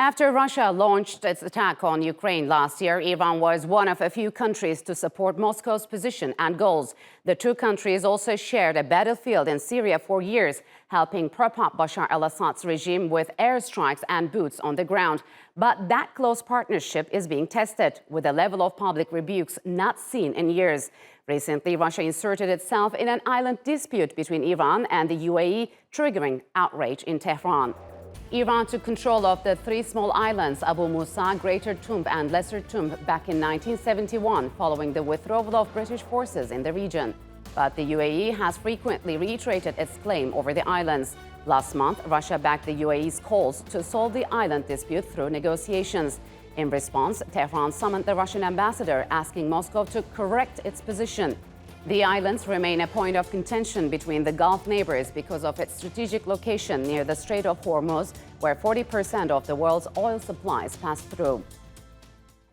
After Russia launched its attack on Ukraine last year, Iran was one of a few countries to support Moscow's position and goals. The two countries also shared a battlefield in Syria for years, helping prop up Bashar al Assad's regime with airstrikes and boots on the ground. But that close partnership is being tested, with a level of public rebukes not seen in years. Recently, Russia inserted itself in an island dispute between Iran and the UAE, triggering outrage in Tehran. Iran took control of the three small islands, Abu Musa, Greater Tunb and Lesser Tunb, back in 1971, following the withdrawal of British forces in the region. But the UAE has frequently reiterated its claim over the islands. Last month, Russia backed the UAE's calls to solve the island dispute through negotiations. In response, Tehran summoned the Russian ambassador, asking Moscow to correct its position. The islands remain a point of contention between the Gulf neighbors because of its strategic location near the Strait of Hormuz, where 40% of the world's oil supplies pass through.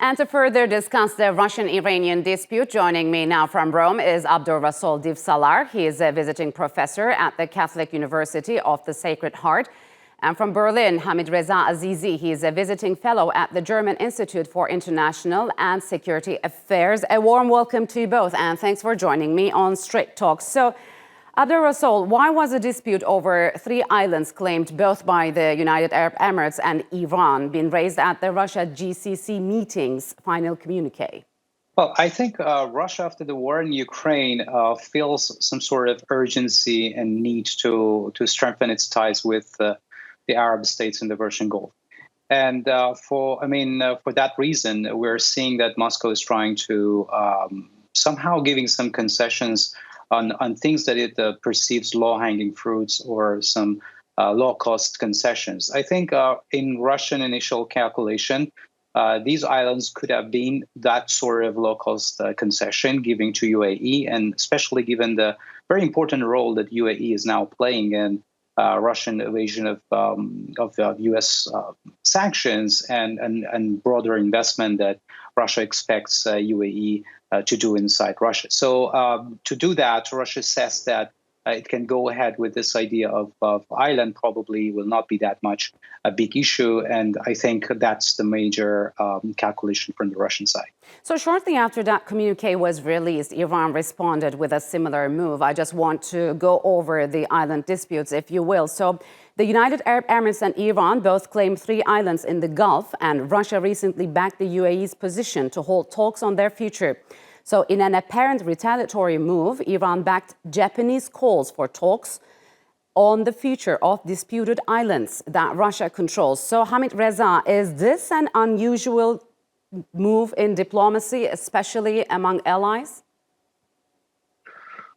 And to further discuss the Russian-Iranian dispute, joining me now from Rome is Abdulrasul Divsalar. He is a visiting professor at the Catholic University of the Sacred Heart. And from Berlin, Hamid Reza Azizi. He is a visiting fellow at the German Institute for International and Security Affairs. A warm welcome to you both, and thanks for joining me on Straight Talk. So, Abdulrasul, why was a dispute over three islands claimed both by the United Arab Emirates and Iran being raised at the Russia GCC meeting's final communique? Well, I think Russia, after the war in Ukraine, feels some sort of urgency and need to strengthen its ties with the Arab states in the Persian Gulf. And for that reason, we're seeing that Moscow is trying to somehow giving some concessions on things that it perceives low-hanging fruits or some low-cost concessions. I think in Russian initial calculation, these islands could have been that sort of low-cost concession given to UAE, and especially given the very important role that UAE is now playing in Russian evasion of U.S. sanctions and broader investment that Russia expects UAE to do inside Russia. So to do that, Russia says that it can go ahead with this idea of island, probably will not be that much a big issue. And I think that's the major calculation from the Russian side. So shortly after that communique was released, Iran responded with a similar move. I just want to go over the island disputes, if you will. So the United Arab Emirates and Iran both claim three islands in the Gulf, and Russia recently backed the UAE's position to hold talks on their future. So in an apparent retaliatory move, Iran backed Japanese calls for talks on the future of disputed islands that Russia controls. So Hamid Reza, is this an unusual move in diplomacy, especially among allies?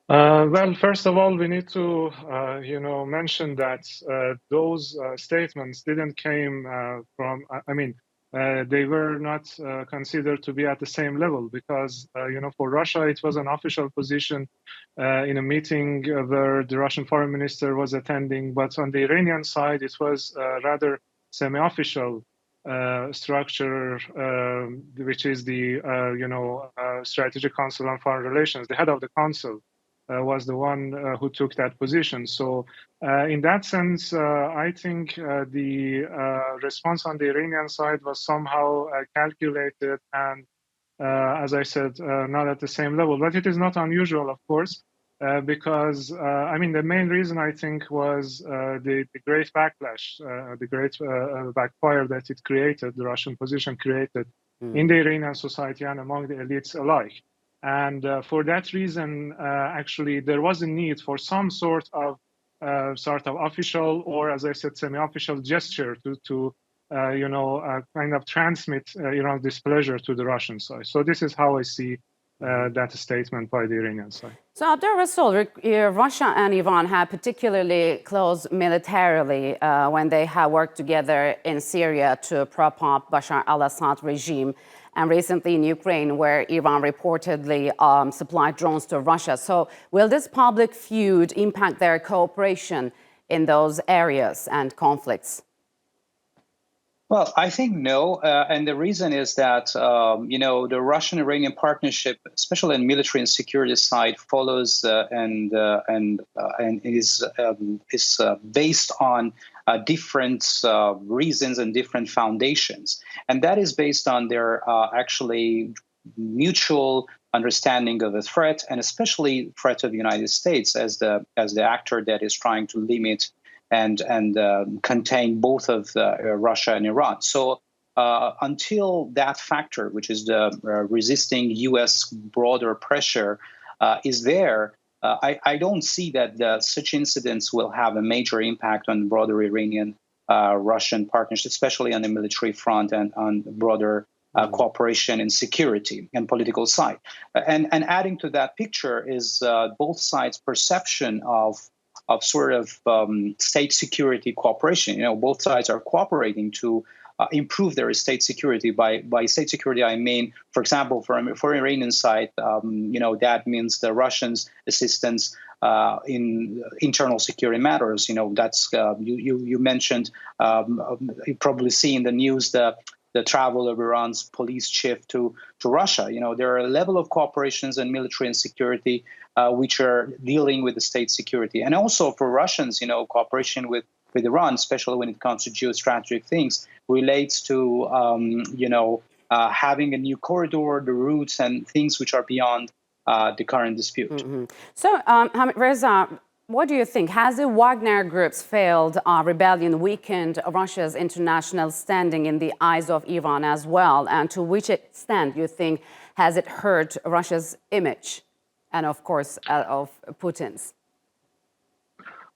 Well, first of all, we need to, mention that those statements didn't came from, they were not considered to be at the same level because, for Russia, it was an official position in a meeting where the Russian foreign minister was attending. But on the Iranian side, it was rather semi-official structure, which is the, Strategic Council on Foreign Relations. The head of the council was the one who took that position. So in that sense, I think the response on the Iranian side was somehow calculated and, as I said, not at the same level. But it is not unusual, of course, because, the main reason, I think, was the great backlash, the great backfire that it created, the Russian position created in the Iranian society and among the elites alike. And for that reason, actually, there was a need for some sort of official or, as I said, semi-official gesture to kind of transmit Iran's displeasure to the Russian side. So this is how I see that statement by the Iranian side. So, Abdulrasul, Russia and Iran have particularly close militarily when they have worked together in Syria to prop up Bashar al Assad regime, and recently in Ukraine, where Iran reportedly supplied drones to Russia. So will this public feud impact their cooperation in those areas and conflicts? Well, I think no, and the reason is that the Russian-Iranian partnership, especially on military and security side, follows and is based on different reasons and different foundations, and that is based on their actually mutual understanding of the threat, and especially threat of the United States as the actor that is trying to limit and contain both of Russia and Iran. So until that factor, which is the resisting U.S. broader pressure, is there, I don't see that such incidents will have a major impact on broader Iranian-Russian partnership, especially on the military front and on broader cooperation in security and political side. And adding to that picture is both sides' perception of sort of state security cooperation. Both sides are cooperating to improve their state security. By state security, I mean, for example, for Iranian side, that means the Russians' assistance in internal security matters. That's you mentioned. You probably see in the news the travel of Iran's police chief to Russia. There are a level of cooperations in military and security which are dealing with the state security. And also for Russians, cooperation with Iran, especially when it comes to geostrategic things, relates to, having a new corridor, the routes and things which are beyond the current dispute. Mm-hmm. So, Hamid Reza, what do you think? Has the Wagner Group's failed rebellion weakened Russia's international standing in the eyes of Iran as well? And to which extent, you think, has it hurt Russia's image? And of course, of Putin's?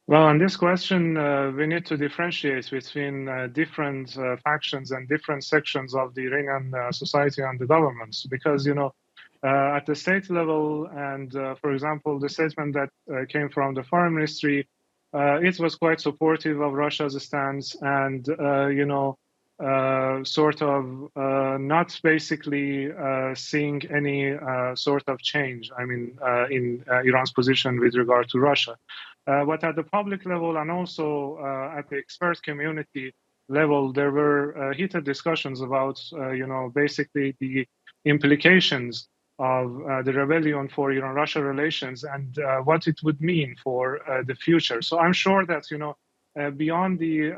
Well, on this question, we need to differentiate between different factions and different sections of the Iranian society and the governments, because, at the state level, and for example, the statement that came from the foreign ministry, it was quite supportive of Russia's stance and, sort of not basically seeing any sort of change, in Iran's position with regard to Russia. But at the public level and also at the expert community level, there were heated discussions about, basically the implications of the rebellion for Iran-Russia relations and what it would mean for the future. So I'm sure that, beyond the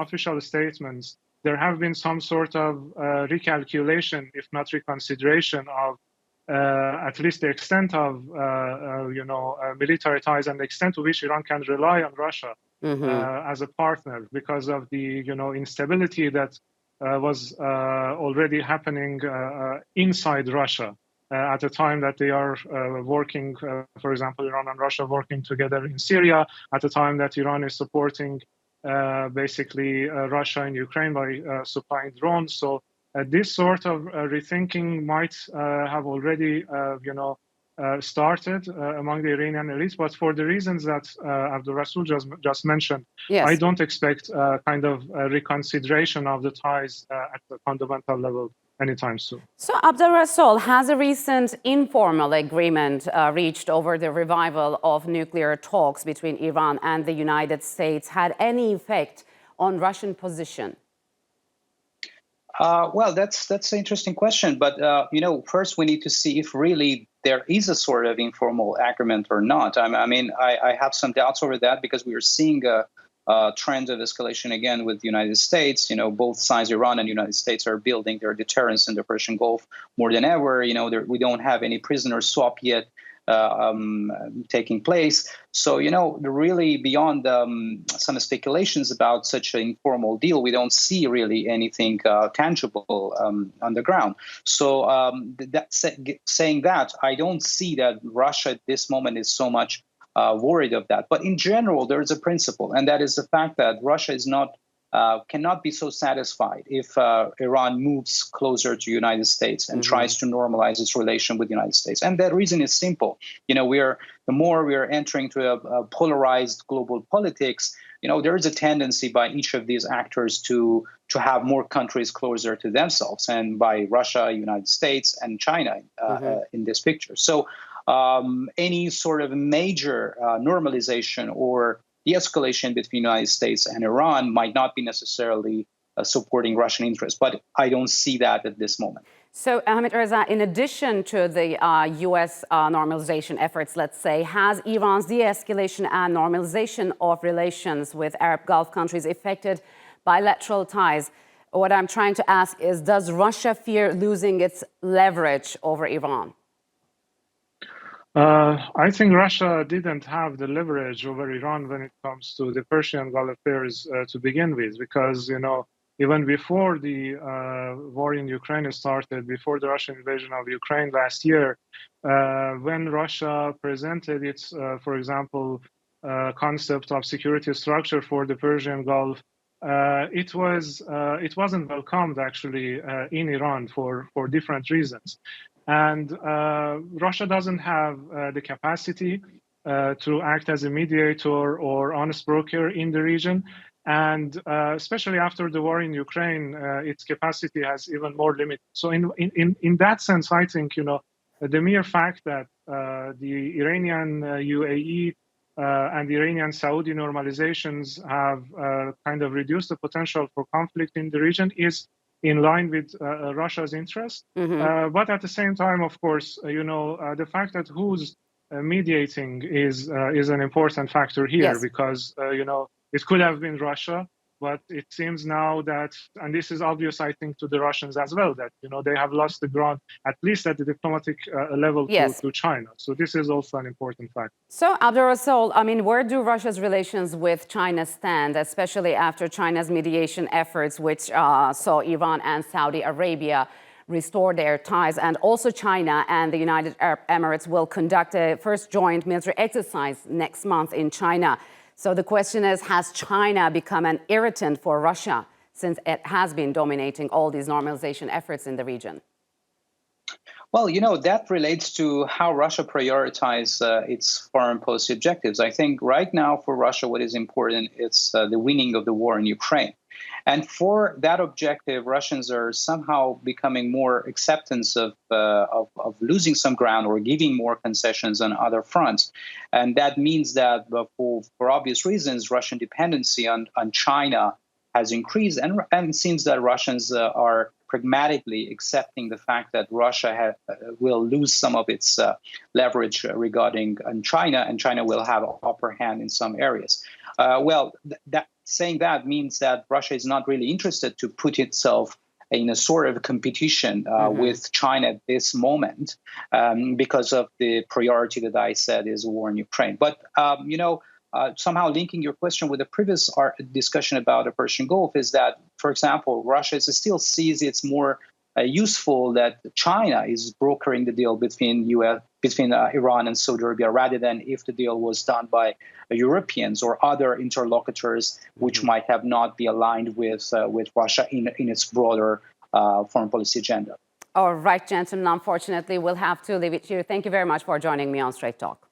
official statements, there have been some sort of recalculation, if not reconsideration, of at least the extent of, military ties and the extent to which Iran can rely on Russia as a partner because of the, instability that was already happening inside Russia at a time that they are working, for example, Iran and Russia working together in Syria, at a time that Iran is supporting basically Russia in Ukraine by supplying drones. So this sort of rethinking might have already, started among the Iranian elites, but for the reasons that Abdul Rasul just mentioned, yes. I don't expect kind of a reconsideration of the ties at the fundamental level anytime soon. So, Abdul Rasul, has a recent informal agreement reached over the revival of nuclear talks between Iran and the United States had any effect on Russian position? Well, that's an interesting question. But, first we need to see if really there is a sort of informal agreement or not. I have some doubts over that because we are seeing a trend of escalation again with the United States. Both sides, Iran and the United States, are building their deterrence in the Persian Gulf more than ever. We don't have any prisoner swap yet taking place. So, really beyond some speculations about such an informal deal, we don't see really anything tangible on the ground. So saying that, I don't see that Russia at this moment is so much worried of that. But in general, there is a principle, and that is the fact that Russia is not cannot be so satisfied if Iran moves closer to the United States and tries to normalize its relation with the United States. And that reason is simple. The more we are entering to a polarized global politics, there is a tendency by each of these actors to have more countries closer to themselves, and by Russia, United States, and China in this picture. So any sort of major normalization or de-escalation between the United States and Iran might not be necessarily supporting Russian interests. But I don't see that at this moment. So, Ahmed Reza, in addition to the U.S. Normalization efforts, let's say, has Iran's de-escalation and normalization of relations with Arab Gulf countries affected bilateral ties? What I'm trying to ask is, does Russia fear losing its leverage over Iran? I think Russia didn't have the leverage over Iran when it comes to the Persian Gulf affairs to begin with, because, even before the war in Ukraine started, before the Russian invasion of Ukraine last year, when Russia presented its, for example, concept of security structure for the Persian Gulf, it wasn't welcomed actually in Iran for different reasons. And Russia doesn't have the capacity to act as a mediator or honest broker in the region. And especially after the war in Ukraine, its capacity has even more limited. So in that sense, I think, the mere fact that the Iranian UAE and the Iranian Saudi normalizations have kind of reduced the potential for conflict in the region is in line with Russia's interest. But at the same time, of course, the fact that who's mediating is an important factor here, yes. Because, it could have been Russia, but it seems now that, and this is obvious, I think, to the Russians as well, that, they have lost the ground, at least at the diplomatic level, yes. to China. So this is also an important factor. So, Abdul-Rasul, where do Russia's relations with China stand, especially after China's mediation efforts, which saw Iran and Saudi Arabia restore their ties? And also China and the United Arab Emirates will conduct a first joint military exercise next month in China. So the question is, has China become an irritant for Russia since it has been dominating all these normalization efforts in the region? Well, that relates to how Russia prioritizes its foreign policy objectives. I think right now for Russia, what is important is the winning of the war in Ukraine. And for that objective, Russians are somehow becoming more acceptance of losing some ground or giving more concessions on other fronts. And that means that for obvious reasons, Russian dependency on China has increased. And it seems that Russians are pragmatically accepting the fact that Russia will lose some of its leverage regarding China, and China will have an upper hand in some areas. Saying that means that Russia is not really interested to put itself in a sort of competition with China at this moment because of the priority that I said is war in Ukraine. But, somehow linking your question with the previous discussion about the Persian Gulf is that, for example, Russia still sees it's more useful that China is brokering the deal between Iran and Saudi Arabia rather than if the deal was done by Europeans or other interlocutors which might have not be aligned with Russia in its broader foreign policy agenda. All right, gentlemen, unfortunately, we'll have to leave it here. Thank you very much for joining me on Straight Talk.